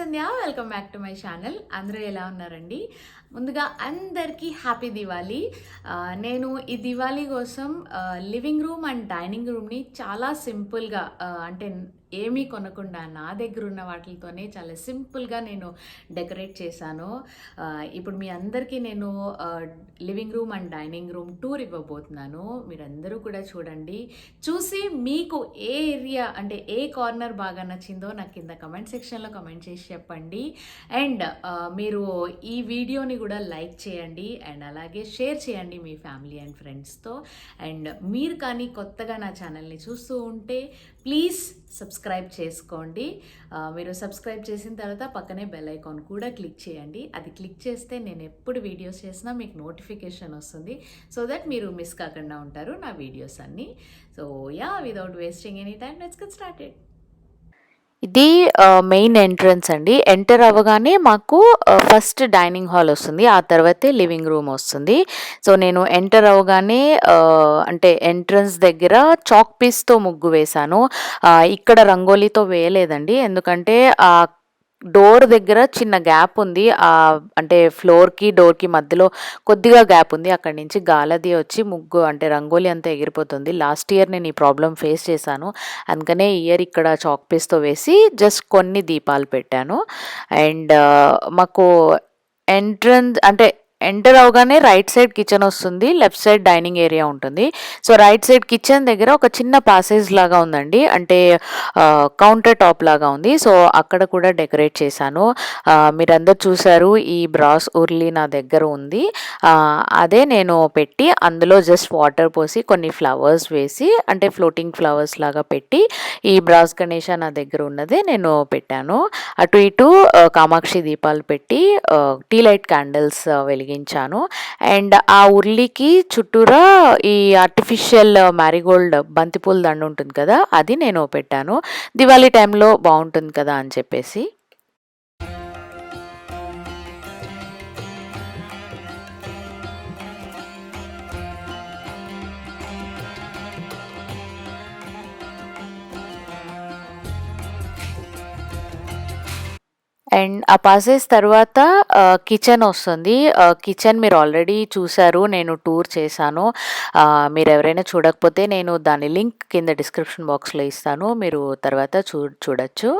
Sandhya. Welcome back to my channel. అందరూ ఎలా ఉన్నారండి? ముందుగా అందరికీ హ్యాపీ దివాళీ. నేను ఈ దివాళీ కోసం లివింగ్ రూమ్ అండ్ డైనింగ్ రూమ్ని చాలా సింపుల్గా అంటే ఏమీ కొనకుండా నా దగ్గర ఉన్న వాటితోనే చాలా సింపుల్గా నేను డెకరేట్ చేశాను. ఇప్పుడు మీ అందరికీ నేను living room and dining room tour ఇవ్వబోతున్నాను. మీరందరూ కూడా చూడండి. చూసి మీకు ఏ ఏరియా అంటే ఏ కార్నర్ బాగా నచ్చిందో నాకు కింద కమెంట్ సెక్షన్లో కమెంట్ చేసి చెప్పండి. అండ్ మీరు ఈ వీడియోని కూడా లైక్ చేయండి అండ్ అలాగే షేర్ చేయండి మీ ఫ్యామిలీ అండ్ ఫ్రెండ్స్తో. అండ్ మీరు కానీ కొత్తగా నా ఛానల్ని చూస్తూ ఉంటే ప్లీజ్ సబ్స్క్రైబ్ చేసుకోండి. మీరు సబ్స్క్రైబ్ చేసిన తర్వాత పక్కనే బెల్ ఐకాన్ కూడా క్లిక్ చేయండి. అది క్లిక్ చేస్తే నేను ఎప్పుడు వీడియోస్ చేసినా మీకు నోటిఫికేషన్ వస్తుంది. సో దట్ మీరు మిస్ కాకుండా ఉంటారు నా వీడియోస్ అన్నీ. So yeah, without wasting any time let's get started. ఇది మెయిన్ ఎంట్రన్స్ అండి. ఎంటర్ అవ్వగానే మాకు ఫస్ట్ డైనింగ్ హాల్ వస్తుంది, ఆ తర్వాతే లివింగ్ రూమ్ వస్తుంది. సో నేను ఎంటర్ అవ్వగానే అంటే ఎంట్రన్స్ దగ్గర చాక్ పీస్తో ముగ్గు వేశాను. ఇక్కడ రంగోలీతో వేయలేదండి, ఎందుకంటే ఆ డోర్ దగ్గర చిన్న గ్యాప్ ఉంది. అంటే ఫ్లోర్కి డోర్కి మధ్యలో కొద్దిగా గ్యాప్ ఉంది. అక్కడి నుంచి గాలది వచ్చి ముగ్గు అంటే రంగోలీ అంతా ఎగిరిపోతుంది. లాస్ట్ ఇయర్ నేను ఈ ప్రాబ్లం ఫేస్ చేశాను, అందుకనే ఇయర్ ఇక్కడ చాక్ పీస్తో వేసి జస్ట్ కొన్ని దీపాలు పెట్టాను. అండ్ మాకు ఎంట్రన్స్ అంటే ఎంటర్ అవగానే రైట్ సైడ్ కిచెన్ వస్తుంది, లెఫ్ట్ సైడ్ డైనింగ్ ఏరియా ఉంటుంది. సో రైట్ సైడ్ కిచెన్ దగ్గర ఒక చిన్న ప్యాసేజ్ లాగా ఉందండి, అంటే కౌంటర్ టాప్ లాగా ఉంది. సో అక్కడ కూడా డెకరేట్ చేశాను. మీరందరూ చూసారు, ఈ బ్రాస్ ఉర్లీ నా దగ్గర ఉంది. అదే నేను పెట్టి అందులో జస్ట్ వాటర్ పోసి కొన్ని ఫ్లవర్స్ వేసి అంటే ఫ్లోటింగ్ ఫ్లవర్స్ లాగా పెట్టి ఈ బ్రాస్ గణేష నా దగ్గర ఉన్నదే నేను పెట్టాను. అటు ఇటు కామాక్షి దీపాలు పెట్టి టీ లైట్ క్యాండిల్స్ వెలిగించాను. అండ్ ఆ ఉర్లికి చుట్టూరా ఈ ఆర్టిఫిషియల్ మ్యారీగోల్డ్ బంతిపూల దండ ఉంటుంది కదా, అది నేను పెట్టాను. దివాళీ టైంలో బాగుంటుంది కదా అని చెప్పేసి. అండ్ ఆ పాసెస్ తర్వాత కిచెన్ వస్తుంది. కిచెన్ మీరు ఆల్రెడీ చూసారు, నేను టూర్ చేశాను. మీరు ఎవరైనా చూడకపోతే నేను దాని లింక్ కింద డిస్క్రిప్షన్ బాక్స్లో ఇస్తాను, మీరు తర్వాత చూడొచ్చు.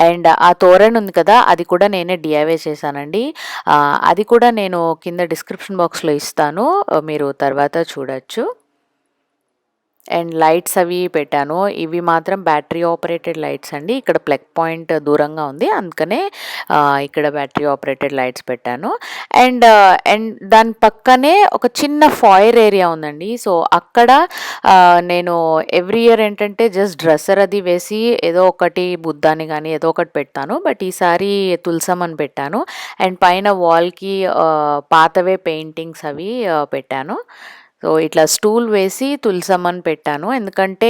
అండ్ ఆ తోరణ్ ఉంది కదా, అది కూడా నేనే డిఐవై చేశానండి. అది కూడా నేను కింద డిస్క్రిప్షన్ బాక్స్లో ఇస్తాను, మీరు తర్వాత చూడొచ్చు. అండ్ లైట్స్ అవి పెట్టాను. ఇవి మాత్రం బ్యాటరీ ఆపరేటెడ్ లైట్స్ అండి. ఇక్కడ ప్లగ్ పాయింట్ దూరంగా ఉంది, అందుకనే ఇక్కడ బ్యాటరీ ఆపరేటెడ్ లైట్స్ పెట్టాను. అండ్ దాని పక్కనే ఒక చిన్న ఫాయర్ ఏరియా ఉందండి. సో అక్కడ నేను ఎవ్రీ ఇయర్ ఏంటంటే జస్ట్ డ్రెస్సర్ అది వేసి ఏదో ఒకటి బుద్ధాని కానీ ఏదో ఒకటి పెడతాను, బట్ ఈసారి తులసమ్మని పెట్టాను. అండ్ పైన వాల్కి పాతవే పెయింటింగ్స్ అవి పెట్టాను. సో ఇట్లా స్టూల్ వేసి తులసమ్మని పెట్టాను, ఎందుకంటే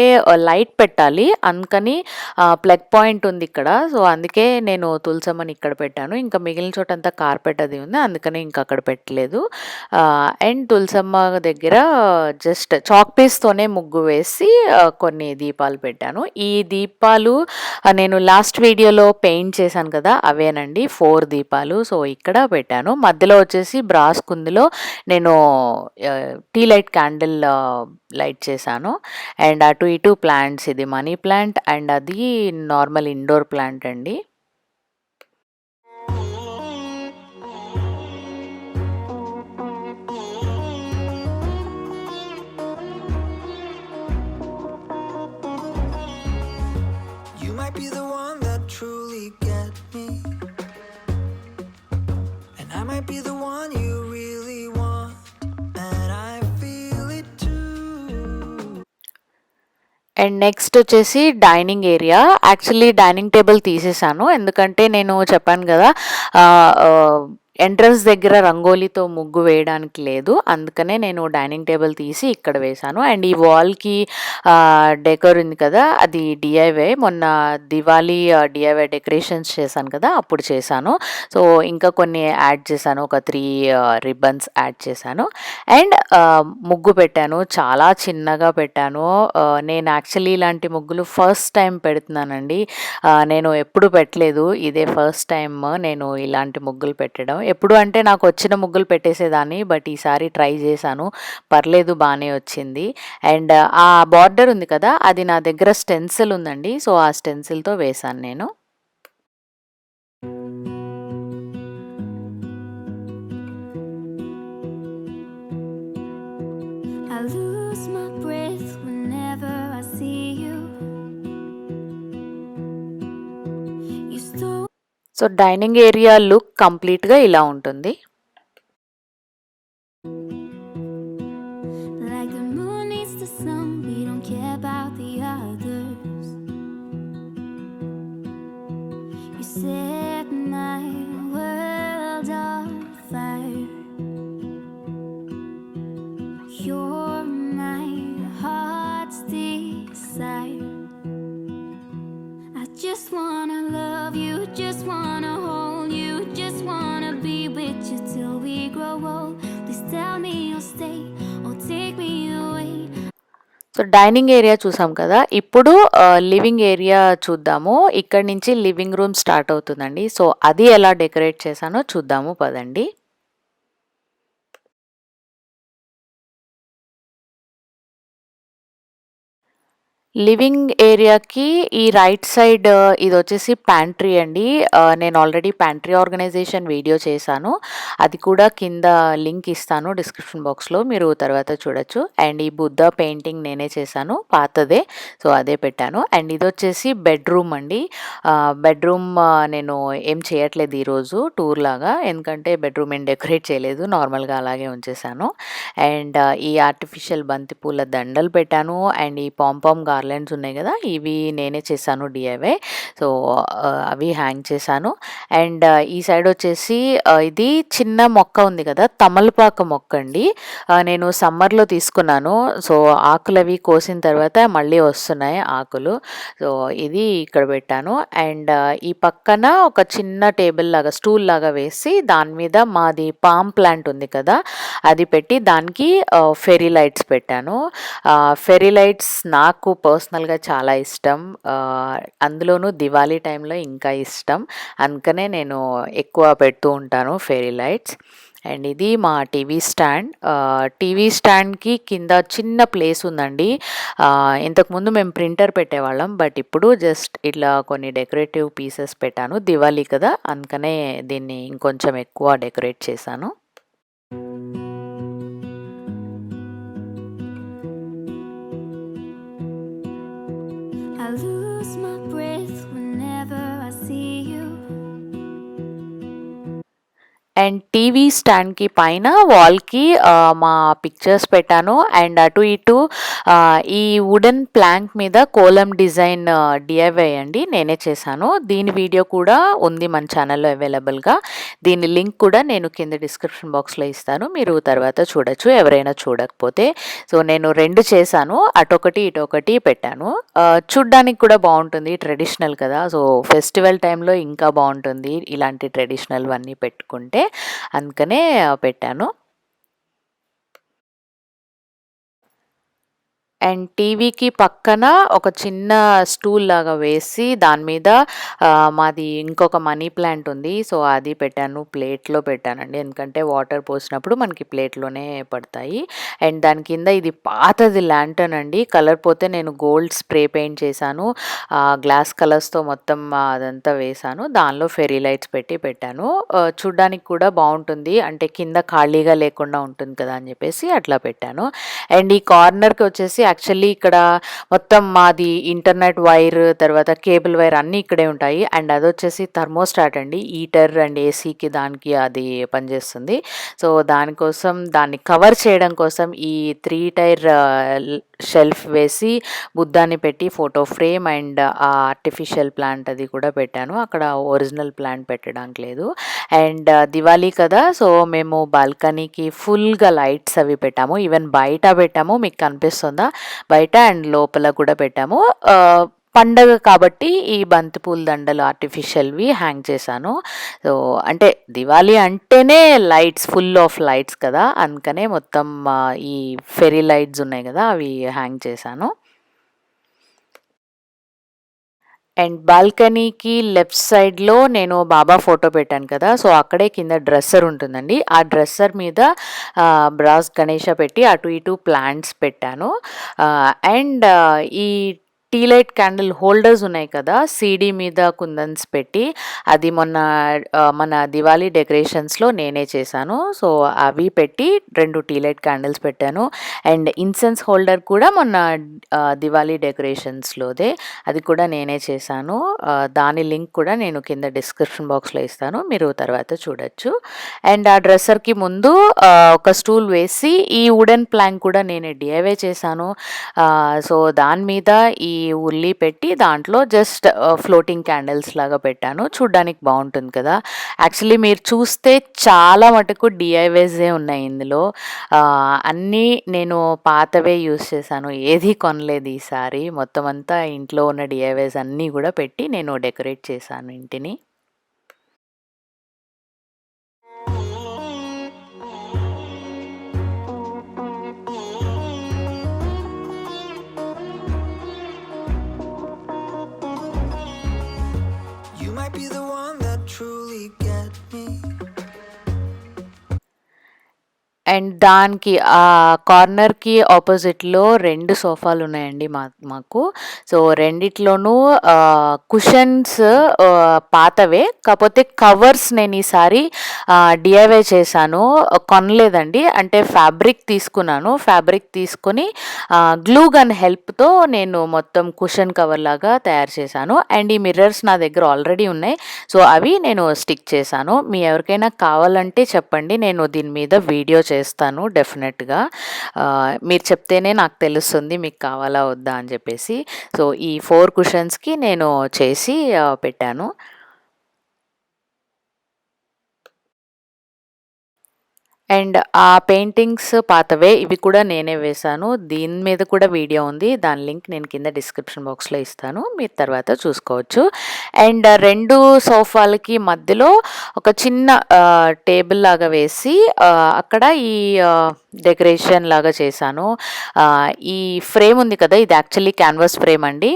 లైట్ పెట్టాలి, అందుకని ప్లగ్ పాయింట్ ఉంది ఇక్కడ. సో అందుకే నేను తులసమ్మని ఇక్కడ పెట్టాను. ఇంకా మిగిలిన చోట అంతా కార్పెట్ అది ఉంది, అందుకని ఇంకా అక్కడ పెట్టలేదు. అండ్ తులసమ్మ దగ్గర జస్ట్ చాక్ పీస్తోనే ముగ్గు వేసి కొన్ని దీపాలు పెట్టాను. ఈ దీపాలు నేను లాస్ట్ వీడియోలో పెయింట్ చేశాను కదా, అవేనండి 4 దీపాలు. సో ఇక్కడ పెట్టాను. మధ్యలో వచ్చేసి బ్రాస్ కుందిలో నేను టీ లైట్ క్యాండిల్ లైట్ చేశాను. అండ్ అటు ఇటు ప్లాంట్స్, ఇది మనీ ప్లాంట్ అండ్ అది నార్మల్ ఇండోర్ ప్లాంట్ అండి. You might be the one that truly get me, and I might be the one you really want. And next వచ్చేసి dining area. Actually dining table తీసేసాను, ఎందుకంటే నేను చెప్పాను కదా entrance దగ్గర రంగోలీతో ముగ్గు వేయడానికి లేదు, అందుకనే నేను డైనింగ్ టేబుల్ తీసి ఇక్కడ వేశాను. అండ్ ఈ వాల్కి డెకోర్ ఉంది కదా, అది డిఐవై. మొన్న దివాళీ డిఐవై డెకరేషన్స్ చేశాను కదా, అప్పుడు చేశాను. సో ఇంకా కొన్ని యాడ్ చేశాను, ఒక 3 రిబ్బన్స్ యాడ్ చేశాను. అండ్ ముగ్గు పెట్టాను, చాలా చిన్నగా పెట్టాను. నేను యాక్చువల్లీ ఇలాంటి ముగ్గులు ఫస్ట్ టైం పెడుతున్నానండి. నేను ఎప్పుడు పెట్టలేదు, ఇదే ఫస్ట్ టైం నేను ఇలాంటి ముగ్గులు పెట్టడం. ఎప్పుడు అంటే నాకు వచ్చిన ముగ్గులు పెట్టేసేదాన్ని, బట్ ఈసారి ట్రై చేశాను, పర్లేదు, బాగానే వచ్చింది. అండ్ ఆ బార్డర్ ఉంది కదా, అది నా దగ్గర స్టెన్సిల్ ఉందండి, సో ఆ స్టెన్సిల్తో వేశాను నేను. I lose my breath whenever I see you. You stole. So dining area look కంప్లీట్గా ఇలా ఉంటుంది. Like the moon needs the sun, we don't care about the others. You set my world on fire. You're my heart's desire. I just wanna love you, just wanna hold you, just wanna be with you till we grow old. Please tell me you'll stay or take me away. So dining area చూసాం కదా, ఇప్పుడు living area చూద్దాము. ఇక్కడ నుంచి living room start అవుతుందండి. So అది ఎలా decorate చేశానో చూద్దాము, పదండి. లివింగ్ ఏరియాకి ఈ రైట్ సైడ్ ఇది వచ్చేసి ప్యాంట్రీ అండి. నేను ఆల్రెడీ ప్యాంట్రీ ఆర్గనైజేషన్ వీడియో చేశాను, అది కూడా కింద లింక్ ఇస్తాను డిస్క్రిప్షన్ బాక్స్లో, మీరు తర్వాత చూడొచ్చు. అండ్ ఈ బుద్ధ పెయింటింగ్ నేనే చేశాను, పాతదే, సో అదే పెట్టాను. అండ్ ఇది వచ్చేసి బెడ్రూమ్ అండి. బెడ్రూమ్ నేను ఏం చేయట్లేదు ఈరోజు, టూర్ లాగా, ఎందుకంటే బెడ్రూమ్ ఏం డెకరేట్ చేయలేదు, నార్మల్గా అలాగే ఉంచేసాను. అండ్ ఈ ఆర్టిఫిషియల్ బంతిపూల దండలు పెట్టాను. అండ్ ఈ పాంపామ్ గార్లెండ్స్ ఉన్నాయి కదా, ఇవి నేనే చేశాను డిఐవై, సో అవి హ్యాంగ్ చేశాను. అండ్ ఈ సైడ్ వచ్చేసి ఇది చిన్న మొక్క ఉంది కదా, తమలపాకు మొక్క అండి. నేను సమ్మర్లో తీసుకున్నాను, సో ఆకులు అవి కోసిన తర్వాత మళ్ళీ వస్తున్నాయి ఆకులు, సో ఇది ఇక్కడ పెట్టాను. అండ్ ఈ పక్కన ఒక చిన్న టేబుల్ లాగా, స్టూల్ లాగా వేసి దాని మీద మాది పామ్ ప్లాంట్ ఉంది కదా, అది పెట్టి దానికి ఫెరీ లైట్స్ పెట్టాను. ఫెరీ లైట్స్ నాకు పర్సనల్గా చాలా ఇష్టం, అందులోనూ దివాళీ టైంలో ఇంకా ఇష్టం, అందుకనే నేను ఎక్కువ పెడుతూ ఉంటాను ఫెరీ లైట్స్. అండ్ ఇది మా టీవీ స్టాండ్. టీవీ స్టాండ్కి కింద చిన్న ప్లేస్ ఉందండి. ఇంతకుముందు మేము ప్రింటర్ పెట్టేవాళ్ళం, బట్ ఇప్పుడు జస్ట్ ఇట్లా కొన్ని డెకరేటివ్ పీసెస్ పెట్టాను, దివాళీ కదా, అందుకనే దీన్ని ఇంకొంచెం ఎక్కువ డెకరేట్ చేశాను. I lose my breath whenever I see you. And TV స్టాండ్కి పైన వాల్కి మా పిక్చర్స్ పెట్టాను. అండ్ అటు ఇటు ఈ వుడెన్ ప్లాంక్ మీద కోలం డిజైన్ డిఐవై అండి, నేనే చేశాను. దీని వీడియో కూడా ఉంది మన ఛానల్లో అవైలబుల్గా, దీని లింక్ కూడా నేను కింద డిస్క్రిప్షన్ బాక్స్లో ఇస్తాను, మీరు తర్వాత చూడొచ్చు ఎవరైనా చూడకపోతే. సో నేను 2 చేశాను, అటొకటి ఇటొకటి పెట్టాను. చూడ్డానికి కూడా బాగుంటుంది, ట్రెడిషనల్ కదా, సో ఫెస్టివల్ టైంలో ఇంకా బాగుంటుంది ఇలాంటి ట్రెడిషనల్ అన్నీ పెట్టుకుంటే, అందుకనే పెట్టాను. అండ్ టీవీకి పక్కన ఒక చిన్న స్టూల్ లాగా వేసి దాని మీద మాది ఇంకొక మనీ ప్లాంట్ ఉంది, సో అది పెట్టాను, ప్లేట్లో పెట్టానండి, ఎందుకంటే వాటర్ పోసినప్పుడు మనకి ప్లేట్లోనే పడతాయి. అండ్ దాని కింద ఇది పాతది ల్యాంటర్న్ అండి, కలర్ పోతే నేను గోల్డ్ స్ప్రే పెయింట్ చేశాను, గ్లాస్ కలర్స్తో మొత్తం అదంతా వేశాను, దానిలో ఫెరీ లైట్స్ పెట్టి పెట్టాను. చూడ్డానికి కూడా బాగుంటుంది, అంటే కింద ఖాళీగా లేకుండా ఉంటుంది కదా అని చెప్పేసి అట్లా పెట్టాను. అండ్ ఈ కార్నర్కి వచ్చేసి యాక్చువల్లీ ఇక్కడ మొత్తం మాది ఇంటర్నెట్ వైర్, తర్వాత కేబుల్ వైర్ అన్నీ ఇక్కడే ఉంటాయి. అండ్ అది వచ్చేసి థర్మోస్టాట్ అండి, హీటర్ అండ్ ఏసీకి దానికి అది పనిచేస్తుంది. సో దానికోసం దాన్ని కవర్ చేయడం కోసం ఈ 3 టైర్ షెల్ఫ్ వేసి బుద్ధాని పెట్టి ఫోటో ఫ్రేమ్ అండ్ ఆ ఆర్టిఫిషియల్ ప్లాంట్ అది కూడా పెట్టాను. అక్కడ ఒరిజినల్ ప్లాంట్ పెట్టడానికి లేదు. అండ్ దివాళీ కదా, సో మేము బాల్కనీకి ఫుల్గా లైట్స్ అవి పెట్టాము. ఈవెన్ బయట పెట్టాము, మీకు కనిపిస్తుందా, బయట అండ్ లోపల కూడా పెట్టాము. పండగ కాబట్టి ఈ బంతిపూల దండలు ఆర్టిఫిషియల్వి హ్యాంగ్ చేశాను. సో అంటే దివాళీ అంటేనే లైట్స్, ఫుల్ ఆఫ్ లైట్స్ కదా, అందుకనే మొత్తం ఈ ఫెరీ లైట్స్ ఉన్నాయి కదా అవి హ్యాంగ్ చేశాను. అండ్ బాల్కనీకి లెఫ్ట్ సైడ్లో నేను బాబా ఫోటో పెట్టాను కదా, సో అక్కడే కింద డ్రెస్సర్ ఉంటుందండి. ఆ డ్రెస్సర్ మీద బ్రాస్ గణేష పెట్టి అటు ఇటు ప్లాంట్స్ పెట్టాను. అండ్ ఈ టీ లైట్ క్యాండిల్ హోల్డర్స్ ఉన్నాయి కదా, సీడీ మీద కుందన్స్ పెట్టి, అది మొన్న మన దివాళీ డెకరేషన్స్లో నేనే చేశాను. సో అవి పెట్టి 2 టీ లైట్ క్యాండిల్స్ పెట్టాను. అండ్ ఇన్సెన్స్ హోల్డర్ కూడా మొన్న దివాళీ డెకరేషన్స్లోదే, అది కూడా నేనే చేశాను. దాని లింక్ కూడా నేను కింద డిస్క్రిప్షన్ బాక్స్లో ఇస్తాను, మీరు తర్వాత చూడొచ్చు. అండ్ ఆ డ్రెస్సర్కి ముందు ఒక స్టూల్ వేసి ఈ వుడెన్ ప్లాంక్ కూడా నేనే డిఐవై చేశాను. సో దాని మీద ఈ ఉల్లి పెట్టి దాంట్లో జస్ట్ ఫ్లోటింగ్ క్యాండిల్స్ లాగా పెట్టాను. చూడ్డానికి బాగుంటుంది కదా. యాక్చువల్లీ మీరు చూస్తే చాలా మటుకు డిఐవైసే ఉన్నాయి ఇందులో. అన్నీ నేను పాతవే యూస్ చేశాను, ఏది కొనలేదు ఈసారి. మొత్తం అంతా ఇంట్లో ఉన్న డిఐవైస్ అన్నీ కూడా పెట్టి నేను డెకరేట్ చేశాను ఇంటిని. You might be the one that truly get me. And దానికి ఆ కార్నర్కి ఆపోజిట్లో 2 సోఫాలు ఉన్నాయండి మాకు. సో రెండిట్లోనూ కుషన్స్ పాతవే, కాకపోతే కవర్స్ నేను ఈసారి డిఐవై చేశాను, కొనలేదండి. అంటే ఫ్యాబ్రిక్ తీసుకొని గ్లూ గన్ హెల్ప్తో నేను మొత్తం కుషన్ కవర్ లాగా తయారు చేశాను. అండ్ ఈ మిర్రర్స్ నా దగ్గర ఆల్రెడీ ఉన్నాయి, సో అవి నేను స్టిక్ చేశాను. మీ ఎవరికైనా కావాలంటే చెప్పండి, నేను దీని మీద వీడియో చేస్తాను డెఫినెట్గా. మీరు చెప్తేనే నాకు తెలుస్తుంది మీకు కావాలా వద్దా అని చెప్పేసి. సో ఈ 4 కుషన్స్కి నేను చేసి పెట్టాను. అండ్ ఆ పెయింటింగ్స్ పాతవే, ఇవి కూడా నేనే వేశాను. దీని మీద కూడా వీడియో ఉంది, దాని లింక్ నేను కింద డిస్క్రిప్షన్ బాక్స్లో ఇస్తాను, మీరు తర్వాత చూసుకోవచ్చు. అండ్ 2 సోఫాలకి మధ్యలో ఒక చిన్న టేబుల్ లాగా వేసి అక్కడ ఈ డెకరేషన్ లాగా చేశాను. ఈ ఫ్రేమ్ ఉంది కదా, ఇది యాక్చువల్లీ క్యాన్వాస్ ఫ్రేమ్ అండి.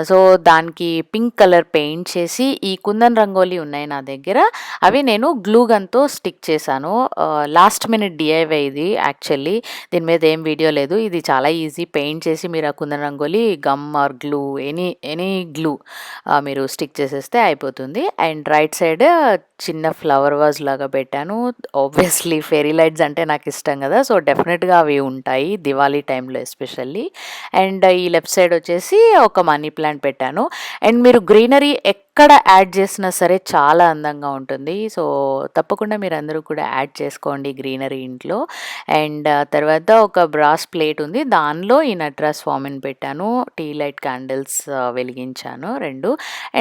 సో దానికి పింక్ కలర్ పెయింట్ చేసి ఈ కుందన్ రంగోలీ ఉన్నాయి నా దగ్గర, అవి నేను గ్లూ గన్తో స్టిక్ చేశాను. లాస్ట్ మినిట్ డిఐవై ఇది యాక్చువల్లీ, దీని మీద ఏం వీడియో లేదు. ఇది చాలా ఈజీ, పెయింట్ చేసి మీరు ఆ kundan rangoli gum or glue any glue మీరు స్టిక్ చేసేస్తే అయిపోతుంది. అండ్ రైట్ సైడ్ చిన్న ఫ్లవర్ వాజ్ లాగా పెట్టాను. ఆబ్వియస్లీ ఫెరీ లైట్స్ అంటే నాకు ఇష్టం కదా, సో డెఫినెట్గా అవి ఉంటాయి దివాళీ టైంలో ఎస్పెషల్లీ. అండ్ ఈ లెఫ్ట్ సైడ్ వచ్చేసి ఒక మనీ ప్లాంట్ పెట్టాను. అండ్ మీరు గ్రీనరీ ఎక్కడ యాడ్ చేసినా సరే చాలా అందంగా ఉంటుంది, సో తప్పకుండా మీరు అందరూ కూడా యాడ్ చేసుకోండి గ్రీనరీ ఇంట్లో. అండ్ తర్వాత ఒక బ్రాస్ ప్లేట్ ఉంది, దానిలో ఈ నటరాజ్ స్వామిని పెట్టాను. టీ లైట్ క్యాండిల్స్ వెలిగించాను 2.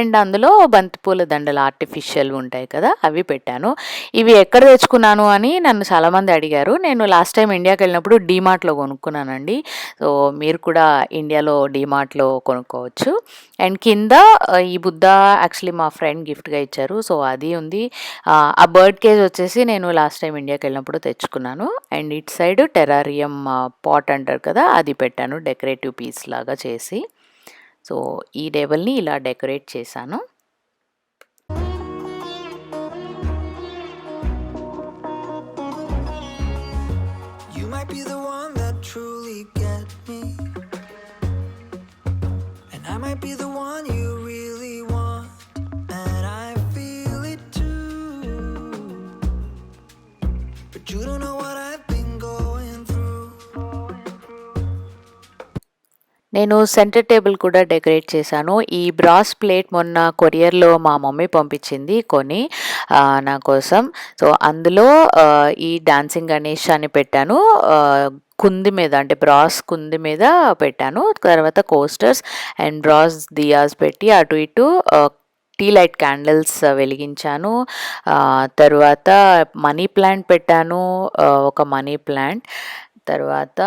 అండ్ అందులో బంతిపూల దండలు ఆర్టిఫిషియల్ ఉంటాయి కదా, అవి పెట్టాను. ఇవి ఎక్కడ తెచ్చుకున్నాను అని నన్ను చాలామంది అడిగారు. నేను లాస్ట్ టైం ఇండియాకి వెళ్ళినప్పుడు డీమార్ట్లో కొనుక్కున్నానండి, సో మీరు కూడా ఇండియాలో డీమార్ట్లో కొనుక్కోవచ్చు. అండ్ కింద ఈ బుద్ధ యాక్చువల్లీ మా ఫ్రెండ్ గిఫ్ట్గా ఇచ్చారు, సో అది ఉంది. ఆ బర్డ్ కేజ్ వచ్చేసి నేను లాస్ట్ టైం ఇండియాకి వెళ్ళినప్పుడు తెచ్చుకున్నాను. అండ్ ఇటు సైడ్ టెరారియం పాట్ అంటారు కదా, అది పెట్టాను డెకరేటివ్ పీస్ లాగా చేసి. సో ఈ టేబుల్ని ఇలా డెకరేట్ చేశాను. You might be the one that truly get me, and I might be the one you really want, and I feel it too, but you don't know what I've been going through. నేను centre table కూడా decorate చేశాను. ఈ brass plate మొన్న కొరియర్లో మా mummy పంపించింది కొని నా కోసం. సో అందులో ఈ డాన్సింగ్ గణేష్ అని పెట్టాను, కుంది మీద, అంటే బ్రాస్ కుంది మీద పెట్టాను. తర్వాత కోస్టర్స్ అండ్ బ్రాస్ దియాస్ పెట్టి అటు ఇటు టీ లైట్ క్యాండిల్స్ వెలిగించాను. తర్వాత మనీ ప్లాంట్ పెట్టాను, ఒక మనీ ప్లాంట్. తర్వాత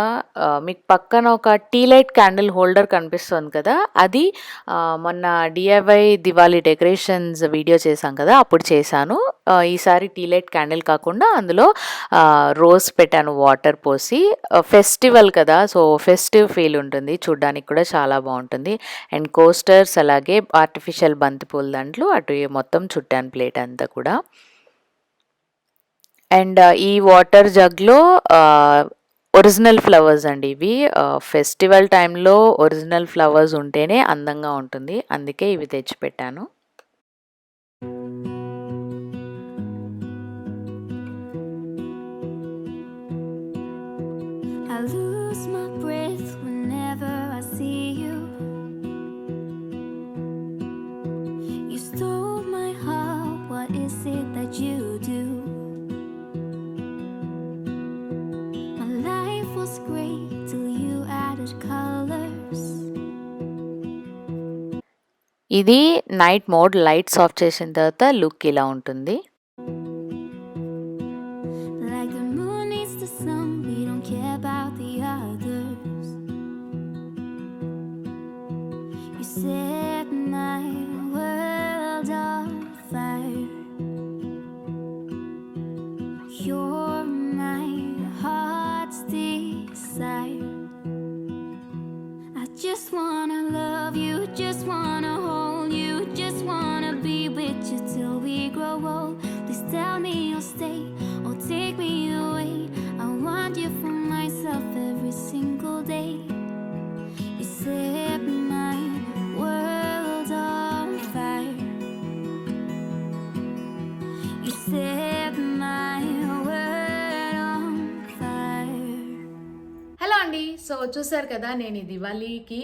మీకు పక్కన ఒక టీ లైట్ క్యాండిల్ హోల్డర్ కనిపిస్తుంది కదా, అది మొన్న డిఐవై దివాళీ డెకరేషన్స్ వీడియో చేశాం కదా, అప్పుడు చేశాను. ఈసారి టీ లైట్ క్యాండిల్ కాకుండా అందులో రోజ్ పెట్టాను వాటర్ పోసి. ఫెస్టివల్ కదా, సో ఫెస్టివ్ ఫీల్ ఉంటుంది, చూడ్డానికి కూడా చాలా బాగుంటుంది. అండ్ కోస్టర్స్ అలాగే ఆర్టిఫిషియల్ బంతిపూల దాంట్లో అటు మొత్తం చుట్టాను ప్లేట్ అంతా కూడా. అండ్ ఈ వాటర్ జగ్లో ఒరిజినల్ ఫ్లవర్స్ అండి ఇవి. ఫెస్టివల్ టైంలో ఒరిజినల్ ఫ్లవర్స్ ఉంటేనే అందంగా ఉంటుంది, అందుకే ఇవి తెచ్చిపెట్టాను. I lose my breath whenever I see you. You stole my heart, what is it that you do? My life was great till you added colors. ఇది night mode, lights off చేసిన తర్వాత look ఇలా ఉంటుంది. Like the moon needs the sun, we don't care about the others. You set my world on fire. You're my heart's desire. I just wanna love you, just wanna hold you, just wanna be with you till we grow old. Please tell me you'll stay or take me away. I want you for myself every single day. You set my world on fire. You set my world on fire. Hello అండి, so చూసారు కదా నేను ఈ దివాళీకి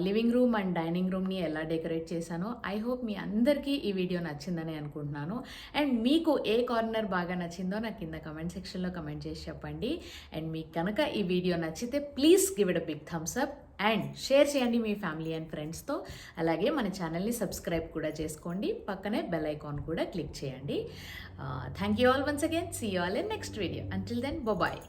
living room and dining రూమ్ని ఎలా decorate చేశానో. I hope మీ అందరికీ ఈ video నచ్చిందని అనుకుంటున్నాను. అండ్ మీకు ఏ కార్నర్ బాగా నచ్చిందో నాకు కింద కమెంట్ సెక్షన్లో కమెంట్ చేసి చెప్పండి. అండ్ మీకు కనుక ఈ వీడియో నచ్చితే please give it a big thumbs up and share చేయండి మీ ఫ్యామిలీ అండ్ ఫ్రెండ్స్తో. అలాగే మన ఛానల్ని సబ్స్క్రైబ్ కూడా చేసుకోండి, పక్కనే బెల్ ఐకాన్ కూడా క్లిక్ చేయండి. Thank you all once again. See you all in next video. Until then bye.